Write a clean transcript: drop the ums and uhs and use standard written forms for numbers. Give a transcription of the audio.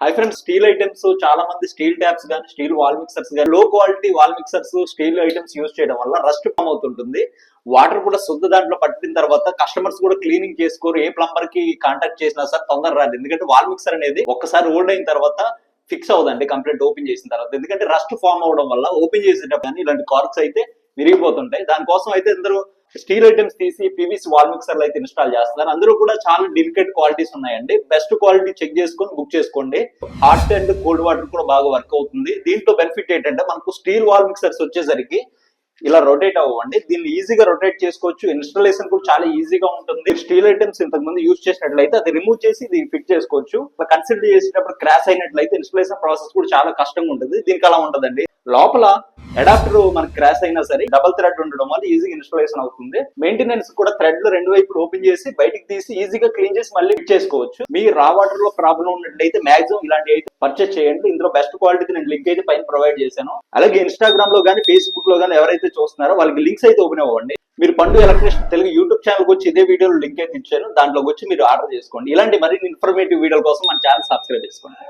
Hi friends, steel items చాలా మంది steel taps కానీ స్టీల్ వాల్ మిక్సర్స్ కానీ లో quality wall mixers steel items use చేయడం వల్ల రస్ట్ ఫామ్ అవుతుంటుంది. వాటర్ కూడా శుద్ధ దాంట్లో పట్టిన తర్వాత కస్టమర్స్ కూడా క్లీనింగ్ చేసుకోరు. ఏ ప్లంబర్ కి కాంటాక్ట్ చేసినా సార్ తొందర రాదు. ఎందుకంటే వాల్ మిక్సర్ అనేది ఒక్కసారి ఓల్డ్ అయిన తర్వాత ఫిక్స్ అవుదండి కంప్లీట్ ఓపెన్ చేసిన తర్వాత. ఎందుకంటే రస్ట్ ఫామ్ అవడం వల్ల ఓపెన్ చేసేటప్పుడు కానీ ఇలాంటి కార్క్స్ అయితే విరిగిపోతుంటాయి. దానికోసం అయితే అందరూ స్టీల్ ఐటమ్స్ తీసి పీవీసీ వాల్ మిక్సర్లు అయితే ఇన్స్టాల్ చేస్తున్నారు. అందరూ కూడా చాలా డెలికేట్ క్వాలిటీస్ ఉన్నాయండి. బెస్ట్ క్వాలిటీ చెక్ చేసుకొని బుక్ చేసుకోండి. హాట్ అండ్ కోల్డ్ వాటర్ కూడా బాగా వర్క్ అవుతుంది. దీంట్లో బెనిఫిట్ ఏంటంటే మనకు స్టీల్ వాల్ మిక్సర్స్ వచ్చేసరికి ఇలా రొటేట్ అవ్వండి. దీన్ని ఈజీగా రొటేట్ చేసుకోవచ్చు. ఇన్స్టాలేషన్ కూడా చాలా ఈజీగా ఉంటుంది. స్టీల్ ఐటమ్స్ ఇంతకు ముందు యూజ్ చేసినట్లయితే అది రిమూవ్ చేసి ఇది ఫిట్ చేసుకోవచ్చు. కన్సిడర్ చేసేటప్పుడు క్రాష్ అయినట్లయితే ఇన్స్టాలేషన్ ప్రాసెస్ కూడా చాలా కష్టంగా ఉంటుంది. దీనికి అలా ఉంటదండి. లోపల అడాప్టర్ మనకి క్రాష్ అయినా సరే డబల్ థ్రెడ్ ఉండడం వల్ల ఈజీగా ఇన్స్టాలేషన్ అవుతుంది. మెయింటెనెన్స్ కూడా థ్రెడ్ రెండు వైపులు ఓపెన్ చేసి బయటికి తీసి ఈజీగా క్లీన్ చేసి మళ్ళీ ఫిట్ చేసుకోవచ్చు. మీ రా వాటర్ లో ప్రాబ్లం ఉన్నట్లయితే మాక్సిమం ఇలాంటి అయితే పర్చేస్ చేయండి. ఇందులో బెస్ట్ క్వాలిటీ నేను లింక్ అయితే పైన ప్రొవైడ్ చేశాను. అలాగే ఇన్స్టాగ్రామ్ లో కానీ ఫేస్బుక్ లో కానీ ఎవరైతే చూస్తున్నారో వాళ్ళకి లింక్స్ అయితే ఓపెన్ అవ్వండి. మీరు పండు ఎలక్ట్రీషియన్ తెలుగు యూట్యూబ్ ఛానల్ వచ్చి ఇదే వీడియోలో లింక్ అయితే ఇచ్చాను. దాంట్లోకి వచ్చి మీరు ఆర్డర్ చేసుకోండి. ఇలాంటి మరిన్ని ఇన్ఫర్మేటివ్ వీడియోల కోసం మన ఛానల్ సబ్స్క్రైబ్ చేసుకోండి.